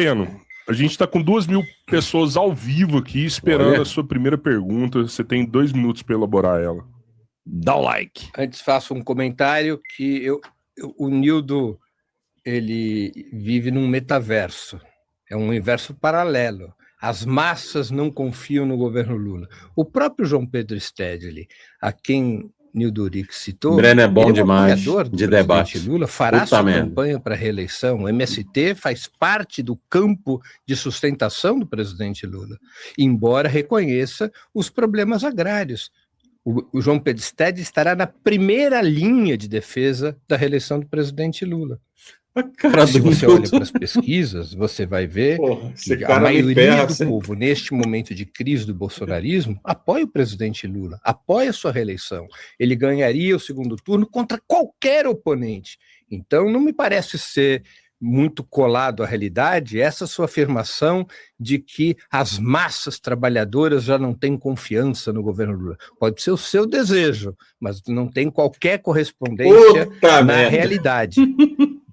Breno, a gente está com 2.000 pessoas ao vivo aqui esperando a sua primeira pergunta. Você tem 2 minutos para elaborar ela. Dá o like. Antes faço um comentário que o Nildo ele vive num metaverso, é um universo paralelo. As massas não confiam no governo Lula. O próprio João Pedro Stedley, a quem Nildo Uric citou, Breno é bom demais de debate. Lula fará sua campanha para a reeleição. O MST faz parte do campo de sustentação do presidente Lula, embora reconheça os problemas agrários. O João Pedro Stedley estará na primeira linha de defesa da reeleição do presidente Lula. Se você olha para as pesquisas, você vai ver que a maioria do povo, neste momento de crise do bolsonarismo, apoia o presidente Lula, apoia a sua reeleição. Ele ganharia o segundo turno contra qualquer oponente. Então, não me parece ser muito colado à realidade essa sua afirmação de que as massas trabalhadoras já não têm confiança no governo Lula. Pode ser o seu desejo, mas não tem qualquer correspondência na realidade.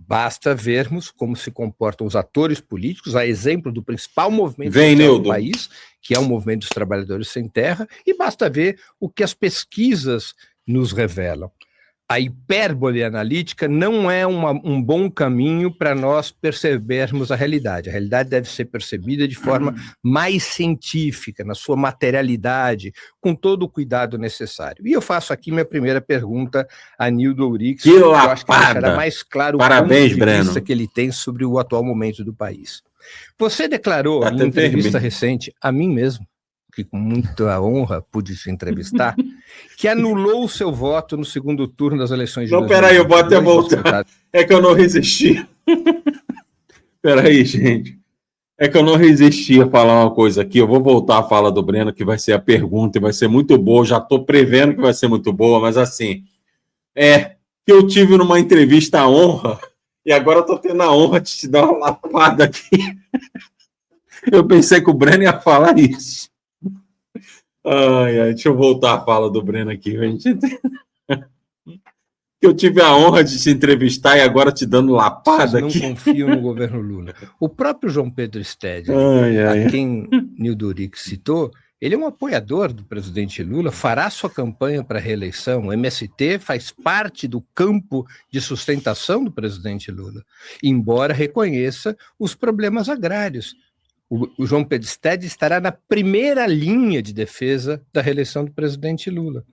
Basta vermos como se comportam os atores políticos, a exemplo do principal movimento social do país, que é o movimento dos trabalhadores sem terra, e basta ver o que as pesquisas nos revelam. A hipérbole analítica não é um bom caminho para nós percebermos a realidade. A realidade deve ser percebida de forma mais científica, na sua materialidade, com todo o cuidado necessário. E eu faço aqui minha primeira pergunta a Nildo Uric, que eu acho que deixará mais claro o ponto de vista que ele tem sobre o atual momento do país. Você declarou em entrevista recente, a mim mesmo, que com muita honra pude te entrevistar, que anulou o seu voto no segundo turno das eleições de 2022. Não, peraí, eu vou até voltar. É que eu não resisti. Peraí, gente. É que eu não resisti a falar uma coisa aqui. Eu vou voltar à fala do Breno, que vai ser a pergunta, e vai ser muito boa. Já estou prevendo que vai ser muito boa, mas assim, que eu tive numa entrevista a honra, e agora eu estou tendo a honra de te dar uma lapada aqui. Eu pensei que o Breno ia falar isso. Deixa eu voltar à fala do Breno aqui. Eu tive a honra de te entrevistar e agora te dando lapada aqui. Não confio no governo Lula. O próprio João Pedro Stedley, a quem Nildo Uric citou, ele é um apoiador do presidente Lula, fará sua campanha para a reeleição. O MST faz parte do campo de sustentação do presidente Lula, embora reconheça os problemas agrários. O João Pedro Stedley estará na primeira linha de defesa da reeleição do presidente Lula.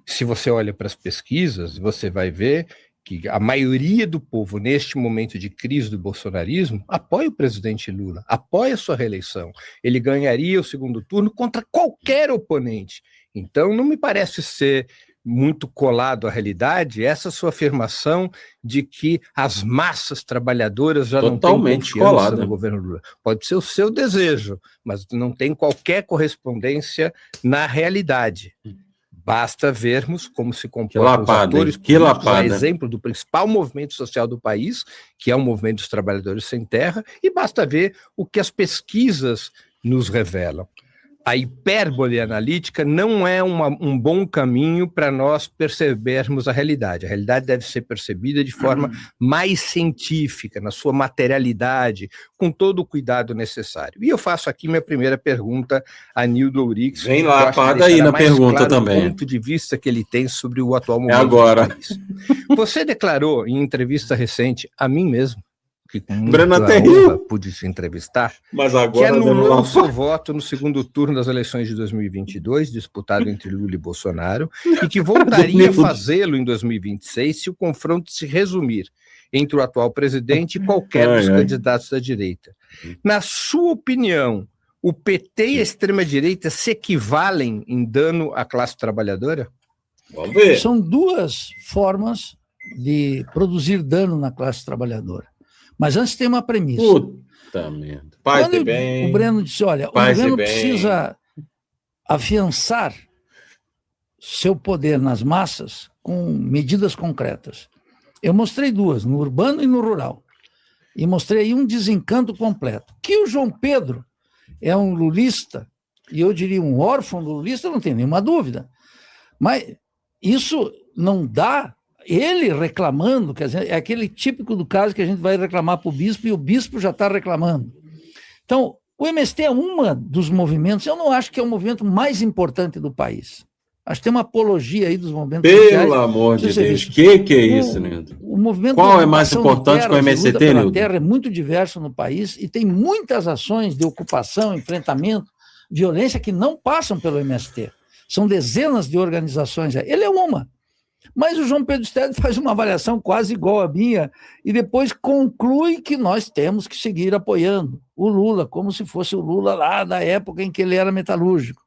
Se você olha para as pesquisas, você vai ver que a maioria do povo, neste momento de crise do bolsonarismo, apoia o presidente Lula, apoia a sua reeleição. Ele ganharia o segundo turno contra qualquer oponente. Então, não me parece ser muito colado à realidade essa sua afirmação de que as massas trabalhadoras já não têm confiança no governo Lula. Pode ser o seu desejo, mas não tem qualquer correspondência na realidade. Basta vermos como se comportam os atores políticos, a exemplo do principal movimento social do país, que é o movimento dos trabalhadores sem terra, e basta ver o que as pesquisas nos revelam. A hipérbole analítica não é um bom caminho para nós percebermos a realidade. A realidade deve ser percebida de forma mais científica, na sua materialidade, com todo o cuidado necessário. E eu faço aqui minha primeira pergunta a Nildo Uric. Vem lá, apaga aí na pergunta também. O ponto de vista que ele tem sobre o atual momento do país. Você declarou em entrevista recente, a mim mesmo, que com muita honra pude te entrevistar, mas agora que anulou o seu voto no segundo turno das eleições de 2022, disputado entre Lula e Bolsonaro, e que voltaria a fazê-lo em 2026 se o confronto se resumir entre o atual presidente e qualquer dos candidatos da direita. Na sua opinião, o PT e a extrema-direita se equivalem em dano à classe trabalhadora? Vamos ver. São duas formas de produzir dano na classe trabalhadora. Mas antes tem uma premissa. Puta merda. Quando o Breno disse, olha, o governo precisa afiançar seu poder nas massas com medidas concretas. Eu mostrei duas, no urbano e no rural. E mostrei aí um desencanto completo. Que o João Pedro é um lulista, e eu diria um órfão lulista, não tem nenhuma dúvida. Mas isso não dá ele reclamando, quer dizer, é aquele típico do caso que a gente vai reclamar para o bispo e o bispo já está reclamando. Então, o MST é um dos movimentos, eu não acho que é o movimento mais importante do país. Acho que tem uma apologia aí dos movimentos sociais. Pelo amor de Deus, que é isso, Nildo? O movimento Qual é mais importante que o MST, Nildo? A terra é muito diverso no país e tem muitas ações de ocupação, enfrentamento, violência que não passam pelo MST. São dezenas de organizações. Ele é uma. Mas o João Pedro Stedley faz uma avaliação quase igual à minha e depois conclui que nós temos que seguir apoiando o Lula, como se fosse o Lula lá da época em que ele era metalúrgico.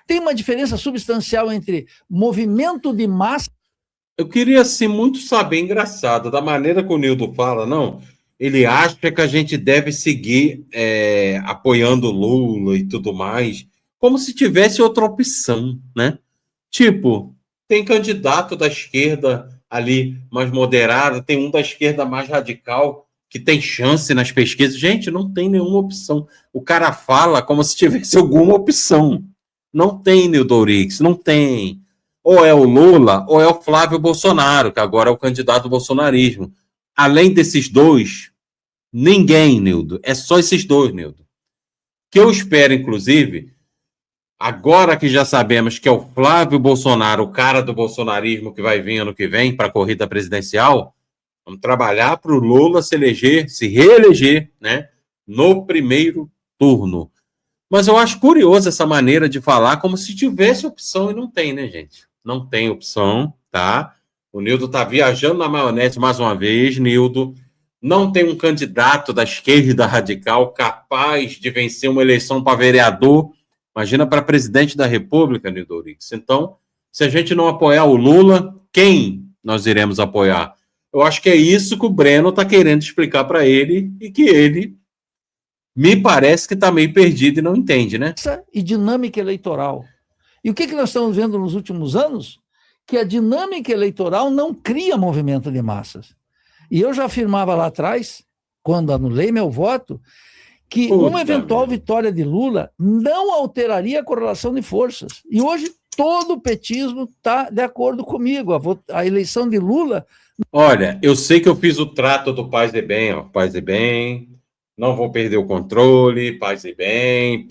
Tem uma diferença substancial entre movimento de massa... Eu queria, assim, muito saber, engraçado, da maneira que o Nildo fala, não, ele acha que a gente deve seguir apoiando o Lula e tudo mais, como se tivesse outra opção, né? Tipo... Tem candidato da esquerda ali mais moderado, tem um da esquerda mais radical, que tem chance nas pesquisas. Gente, não tem nenhuma opção. O cara fala como se tivesse alguma opção. Não tem, Nildo Ourix, não tem. Ou é o Lula, ou é o Flávio Bolsonaro, que agora é o candidato do bolsonarismo. Além desses dois, ninguém, Nildo. É só esses dois, Nildo. Que eu espero, inclusive... Agora que já sabemos que é o Flávio Bolsonaro, o cara do bolsonarismo que vai vir ano que vem para a corrida presidencial, vamos trabalhar para o Lula se reeleger, né, no primeiro turno. Mas eu acho curioso essa maneira de falar como se tivesse opção e não tem, né, gente? Não tem opção, tá? O Nildo está viajando na maionese mais uma vez, Nildo. Não tem um candidato da esquerda radical capaz de vencer uma eleição para vereador. Imagina para presidente da República, Nildo Ourix. Então, se a gente não apoiar o Lula, quem nós iremos apoiar? Eu acho que é isso que o Breno está querendo explicar para ele e que ele me parece que está meio perdido e não entende, né? E dinâmica eleitoral. E o que nós estamos vendo nos últimos anos? Que a dinâmica eleitoral não cria movimento de massas. E eu já afirmava lá atrás, quando anulei meu voto, que uma eventual vitória de Lula não alteraria a correlação de forças. E hoje todo o petismo está de acordo comigo. A eleição de Lula... Olha, eu sei que eu fiz o trato do paz e bem, ó, paz e bem, não vou perder o controle, paz e bem,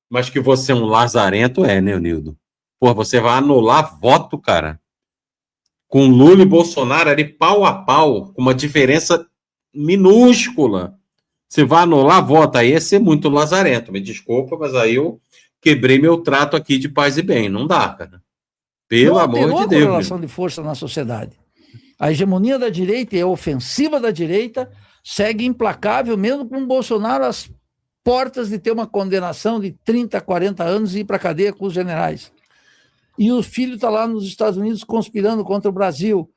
mas que você é um lazarento, né, Nildo? Pô, você vai anular voto, cara, com Lula e Bolsonaro ali pau a pau, com uma diferença minúscula. Você vai anular voto, aí ia ser muito lazarento. Me desculpa, mas aí eu quebrei meu trato aqui de paz e bem. Não dá, cara. Pelo amor de Deus. Não a correlação de força na sociedade. A hegemonia da direita e a ofensiva da direita segue implacável, mesmo com o Bolsonaro às portas de ter uma condenação de 30, 40 anos e ir para a cadeia com os generais. E o filho está lá nos Estados Unidos conspirando contra o Brasil.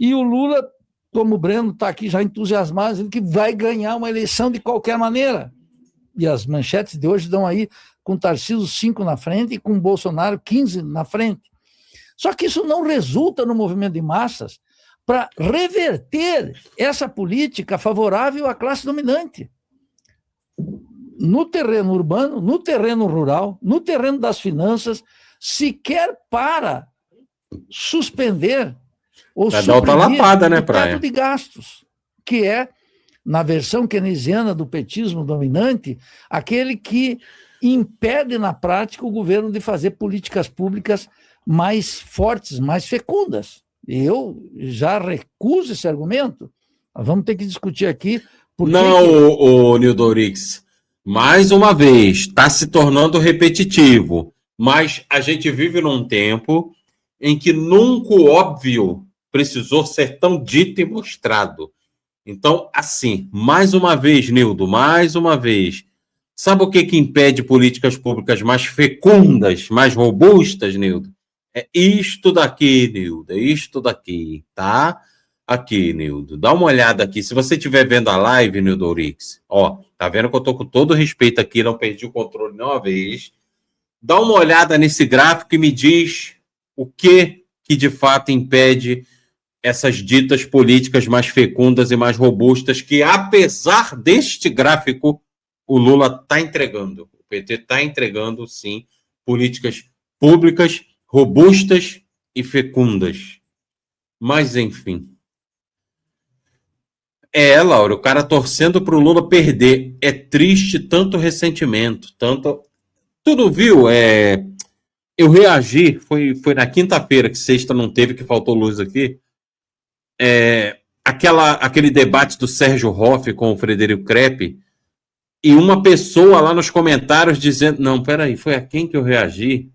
E o Lula... como o Breno está aqui já entusiasmado, dizendo que vai ganhar uma eleição de qualquer maneira. E as manchetes de hoje dão aí com Tarcísio 5 na frente e com Bolsonaro 15 na frente. Só que isso não resulta no movimento de massas para reverter essa política favorável à classe dominante. No terreno urbano, no terreno rural, no terreno das finanças, sequer para suspender ou dar outra lapada, né, o teto de gastos, que é, na versão keynesiana do petismo dominante, aquele que impede na prática o governo de fazer políticas públicas mais fortes, mais fecundas. Eu já recuso esse argumento. Nós vamos ter que discutir aqui. Não, Nildo Ourix, mais uma vez, está se tornando repetitivo, mas a gente vive num tempo em que nunca o óbvio precisou ser tão dito e mostrado. Então, assim, mais uma vez, Nildo, mais uma vez, sabe o que impede políticas públicas mais fecundas, mais robustas, Nildo? É isto daqui, Nildo, é isto daqui, tá? Aqui, Nildo, dá uma olhada aqui. Se você estiver vendo a live, Nildo Ourix, ó, tá vendo que eu tô com todo respeito aqui, não perdi o controle nenhuma vez. Dá uma olhada nesse gráfico e me diz o que de fato impede essas ditas políticas mais fecundas e mais robustas que, apesar deste gráfico, o Lula está entregando. O PT está entregando, sim, políticas públicas robustas e fecundas. Mas, enfim. Laura, o cara torcendo para o Lula perder. É triste tanto ressentimento, tanto... Tu não viu? Eu reagi, foi na quinta-feira, que sexta não teve, que faltou luz aqui. Aquele debate do Sérgio Hoff com o Frederico Crepe, e uma pessoa lá nos comentários dizendo... Não, peraí, foi a quem que eu reagi?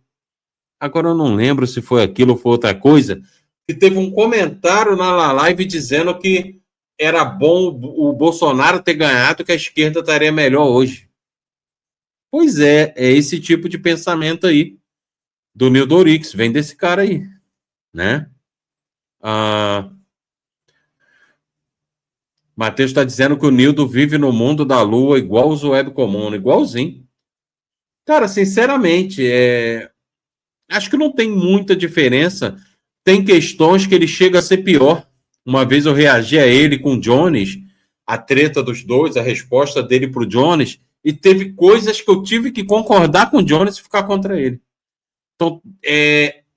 Agora eu não lembro se foi aquilo ou foi outra coisa. E teve um comentário na live dizendo que era bom o Bolsonaro ter ganhado, que a esquerda estaria melhor hoje. Pois é esse tipo de pensamento aí do Nildo Orix, vem desse cara aí, né? Matheus está dizendo que o Nildo vive no mundo da lua igual os web comum, igualzinho. Cara, sinceramente, acho que não tem muita diferença. Tem questões que ele chega a ser pior. Uma vez eu reagi a ele com o Jones, a treta dos dois, a resposta dele para o Jones, e teve coisas que eu tive que concordar com o Jones e ficar contra ele. Então,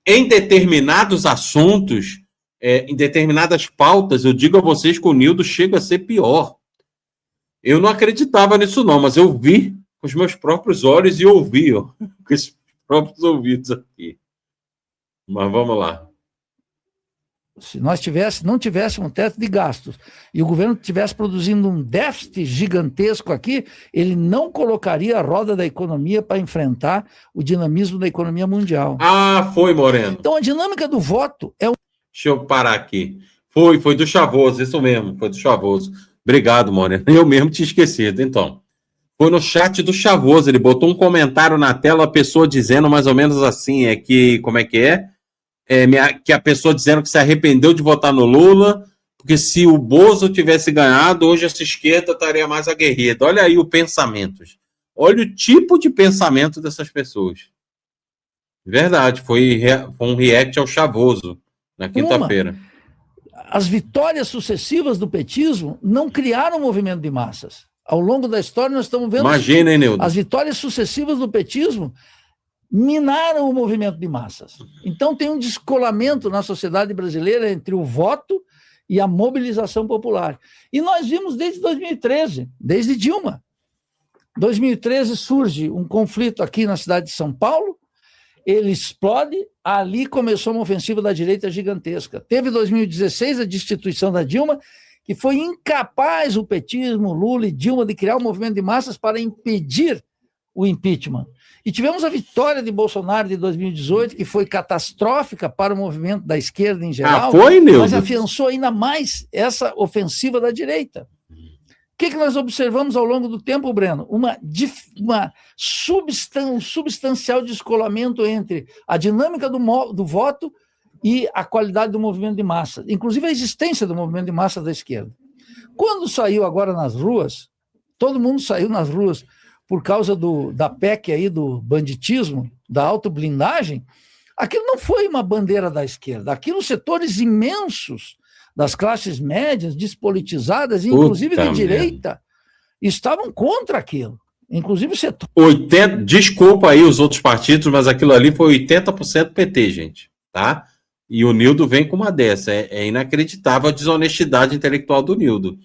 em determinados assuntos, em determinadas pautas, eu digo a vocês que o Nildo chega a ser pior. Eu não acreditava nisso não, mas eu vi com os meus próprios olhos e ouvi com os próprios ouvidos aqui. Mas vamos lá. Se nós não tivéssemos um teto de gastos e o governo estivesse produzindo um déficit gigantesco aqui, ele não colocaria a roda da economia para enfrentar o dinamismo da economia mundial. Foi, Moreno. Então, a dinâmica do voto é... Deixa eu parar aqui. Foi do Chavoso, isso mesmo, foi do Chavoso. Obrigado, Moreno. Eu mesmo tinha esquecido, então. Foi no chat do Chavoso, ele botou um comentário na tela, a pessoa dizendo mais ou menos assim, como é que é? Que a pessoa dizendo que se arrependeu de votar no Lula, porque se o Bozo tivesse ganhado, hoje essa esquerda estaria mais aguerrida. Olha aí o pensamento. Olha o tipo de pensamento dessas pessoas. Verdade, foi um react ao Chavoso, na quinta-feira. As vitórias sucessivas do petismo não criaram movimento de massas. Ao longo da história, nós estamos vendo... Imagina, hein, Nildo? As vitórias sucessivas do petismo minaram o movimento de massas. Então tem um descolamento na sociedade brasileira entre o voto e a mobilização popular. E nós vimos desde 2013, desde Dilma. 2013 surge um conflito aqui na cidade de São Paulo, ele explode, ali começou uma ofensiva da direita gigantesca. Teve 2016 a destituição da Dilma, que foi incapaz o petismo, Lula e Dilma de criar um movimento de massas para impedir o impeachment. E tivemos a vitória de Bolsonaro de 2018, que foi catastrófica para o movimento da esquerda em geral, mas afiançou ainda mais essa ofensiva da direita. O que nós observamos ao longo do tempo, Breno? Um substancial descolamento entre a dinâmica do voto e a qualidade do movimento de massa, inclusive a existência do movimento de massa da esquerda. Quando saiu agora nas ruas, todo mundo saiu nas ruas por causa da PEC aí, do banditismo, da autoblindagem, aquilo não foi uma bandeira da esquerda, aquilo setores imensos das classes médias, despolitizadas, inclusive de direita, estavam contra aquilo. Inclusive o setor... Desculpa aí os outros partidos, mas aquilo ali foi 80% PT, gente, tá? E o Nildo vem com uma dessa. É inacreditável a desonestidade intelectual do Nildo.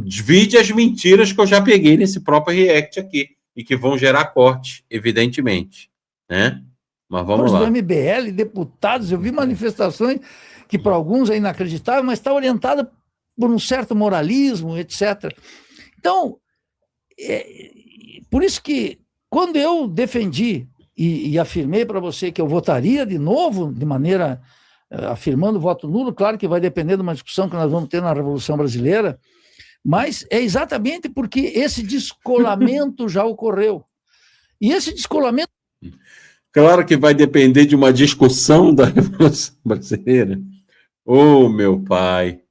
Divide as mentiras que eu já peguei nesse próprio react aqui e que vão gerar corte, evidentemente, né? Mas vamos lá. Do MBL, deputados, eu vi manifestações que para alguns é inacreditável, mas está orientada por um certo moralismo, etc. Então, por isso que quando eu defendi e afirmei para você que eu votaria de novo, de maneira... afirmando o voto nulo, claro que vai depender de uma discussão que nós vamos ter na Revolução Brasileira, mas é exatamente porque esse descolamento já ocorreu. E esse descolamento... Claro que vai depender de uma discussão da Revolução Brasileira. Meu pai,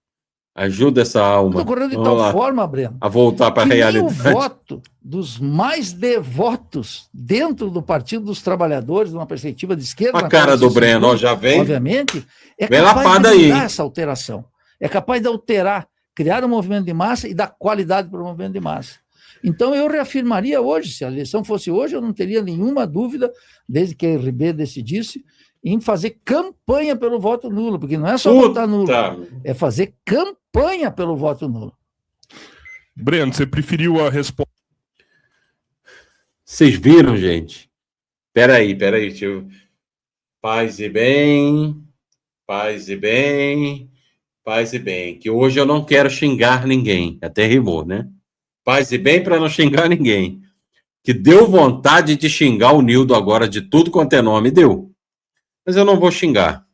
ajuda essa alma. Ocorreu de tal forma, Breno, a voltar para a realidade. O voto dos mais devotos dentro do Partido dos Trabalhadores, numa perspectiva de esquerda... A cara do Breno, já vem. Obviamente, é capaz de mudar essa alteração. É capaz de alterar, criar um movimento de massa e dar qualidade para o movimento de massa. Então, eu reafirmaria hoje, se a eleição fosse hoje, eu não teria nenhuma dúvida, desde que a RB decidisse, em fazer campanha pelo voto nulo, porque não é só votar nulo, é fazer campanha pelo voto nulo. Breno, você preferiu a resposta? Vocês viram, gente? Peraí, deixa eu... Paz e bem, paz e bem, paz e bem. Que hoje eu não quero xingar ninguém. Até rimou, né? Paz e bem para não xingar ninguém. Que deu vontade de xingar o Nildo agora de tudo quanto é nome, deu. Mas eu não vou xingar,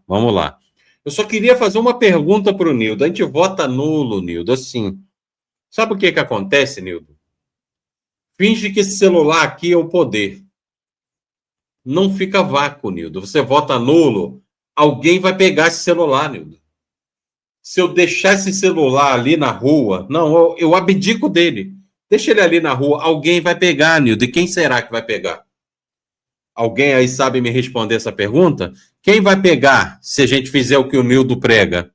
Vamos lá. Eu só queria fazer uma pergunta para o Nildo. A gente vota nulo, Nildo, assim. Sabe o que acontece, Nildo? Finge que esse celular aqui é o poder. Não fica vácuo, Nildo. Você vota nulo, alguém vai pegar esse celular, Nildo. Se eu deixar esse celular ali na rua, não, eu abdico dele. Deixa ele ali na rua, alguém vai pegar, Nildo. E quem será que vai pegar? Alguém aí sabe me responder essa pergunta? Quem vai pegar se a gente fizer o que o Nildo prega?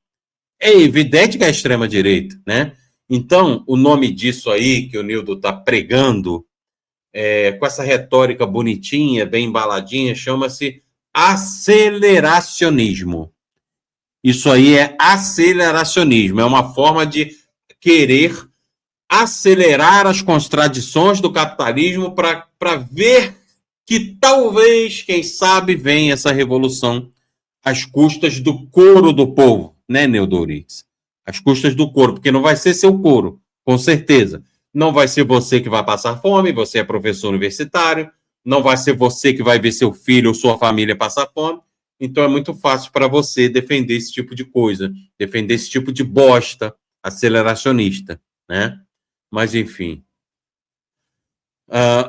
É evidente que é a extrema-direita, né? Então, o nome disso aí que o Nildo está pregando, com essa retórica bonitinha, bem embaladinha, chama-se aceleracionismo. Isso aí é aceleracionismo, é uma forma de querer acelerar as contradições do capitalismo para ver que talvez, quem sabe, venha essa revolução às custas do couro do povo, né, Nildo Ouriques? Às custas do couro, porque não vai ser seu couro, com certeza. Não vai ser você que vai passar fome, você é professor universitário, não vai ser você que vai ver seu filho ou sua família passar fome, então é muito fácil para você defender esse tipo de coisa, defender esse tipo de bosta aceleracionista, né? Mas, enfim.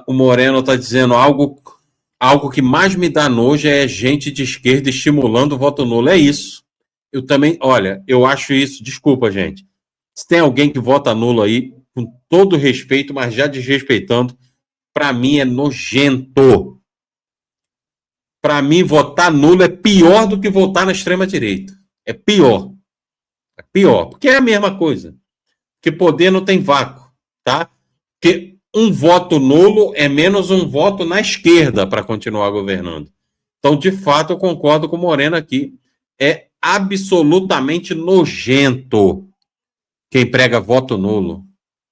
O Moreno está dizendo algo que mais me dá nojo é gente de esquerda estimulando o voto nulo. É isso. Eu também, olha, eu acho isso, desculpa, gente. Se tem alguém que vota nulo aí, com todo respeito, mas já desrespeitando, para mim é nojento. Para mim, votar nulo é pior do que votar na extrema-direita. É pior. É pior, porque é a mesma coisa. Porque poder não tem vácuo, tá? Porque um voto nulo é menos um voto na esquerda para continuar governando. Então, de fato, eu concordo com o Moreno aqui. É absolutamente nojento quem prega voto nulo.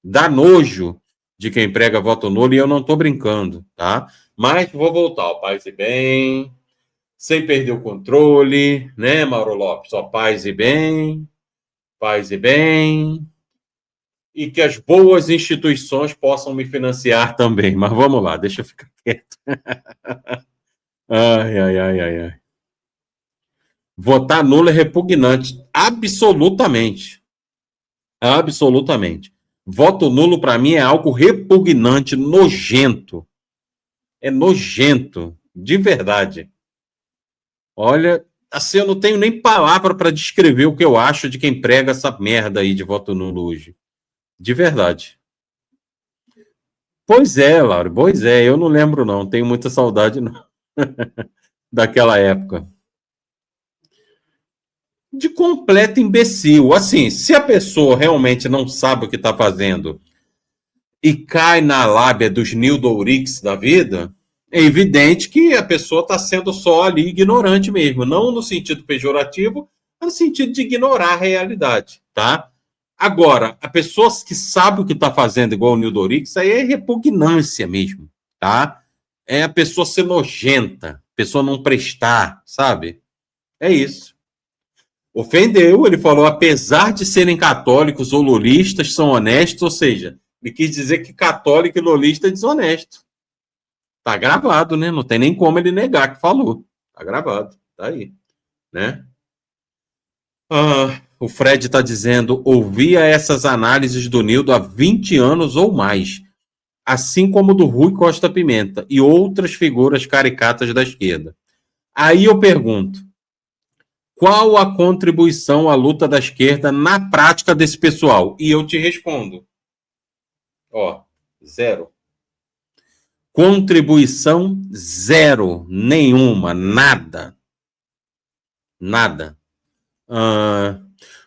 Dá nojo de quem prega voto nulo e eu não estou brincando, tá? Mas vou voltar ao paz e bem, sem perder o controle, né, Mauro Lopes? Ó, paz e bem, e que as boas instituições possam me financiar também. Mas vamos lá, deixa eu ficar quieto. Ai. Votar nulo é repugnante. Absolutamente. Voto nulo, para mim, é algo repugnante, nojento. É nojento, de verdade. Olha, assim, eu não tenho nem palavra para descrever o que eu acho de quem prega essa merda aí de voto nulo hoje. De verdade. Pois é, Laura, eu não lembro não, tenho muita saudade não. Daquela época. De completo imbecil. Assim, se a pessoa realmente não sabe o que está fazendo e cai na lábia dos Nildo Ouriques da vida, é evidente que a pessoa está sendo só ali ignorante mesmo, não no sentido pejorativo, mas no sentido de ignorar a realidade, tá? Agora, a pessoa que sabe o que está fazendo igual o Nildo Ouriques, aí é repugnância mesmo, tá? É a pessoa ser nojenta, a pessoa não prestar, sabe? É isso. Ofendeu, ele falou, apesar de serem católicos ou lulistas, são honestos, ou seja, ele quis dizer que católico e lulista é desonesto. Tá gravado, né? Não tem nem como ele negar que falou. Tá gravado, tá aí, né? O Fred está dizendo, ouvia essas análises do Nildo há 20 anos ou mais, assim como do Rui Costa Pimenta e outras figuras caricatas da esquerda. Aí eu pergunto, qual a contribuição à luta da esquerda na prática desse pessoal? E eu te respondo. Zero. Contribuição zero. Nenhuma. Nada.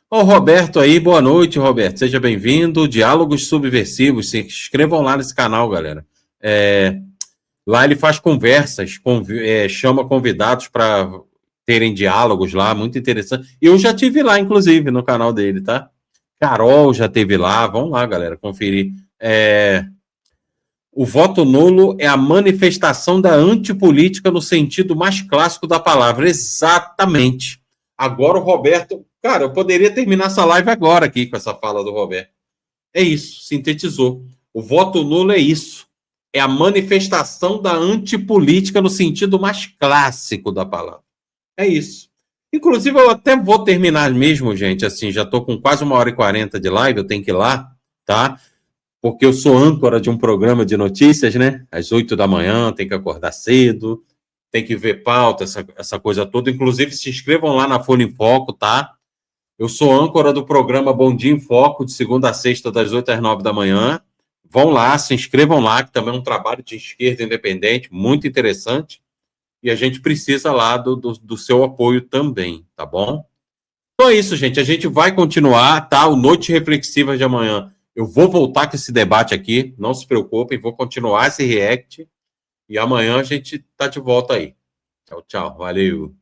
O Roberto aí, boa noite, Roberto. Seja bem-vindo. Diálogos Subversivos. Se inscrevam lá nesse canal, galera. Lá ele faz conversas, chama convidados para terem diálogos lá, muito interessante. Eu já tive lá, inclusive, no canal dele, tá? Carol já teve lá, vamos lá, galera, conferir. O voto nulo é a manifestação da antipolítica no sentido mais clássico da palavra. Exatamente. Agora o Roberto... Cara, eu poderia terminar essa live agora aqui com essa fala do Roberto. É isso, sintetizou. O voto nulo é isso. É a manifestação da antipolítica no sentido mais clássico da palavra. É isso. Inclusive, eu até vou terminar mesmo, gente, assim, já estou com quase 1h40 de live, eu tenho que ir lá, tá? Porque eu sou âncora de um programa de notícias, né? Às 8 da manhã, tem que acordar cedo, tem que ver pauta, essa coisa toda. Inclusive, se inscrevam lá na Folha em Foco, tá? Eu sou âncora do programa Bom Dia em Foco, de segunda a sexta, das 8 às 9 da manhã. Vão lá, se inscrevam lá, que também é um trabalho de esquerda independente, muito interessante. E a gente precisa lá do seu apoio também, tá bom? Então é isso, gente. A gente vai continuar, tá? O Noite Reflexiva de amanhã. Eu vou voltar com esse debate aqui, não se preocupem, vou continuar esse react. E amanhã a gente tá de volta aí. Tchau, tchau. Valeu.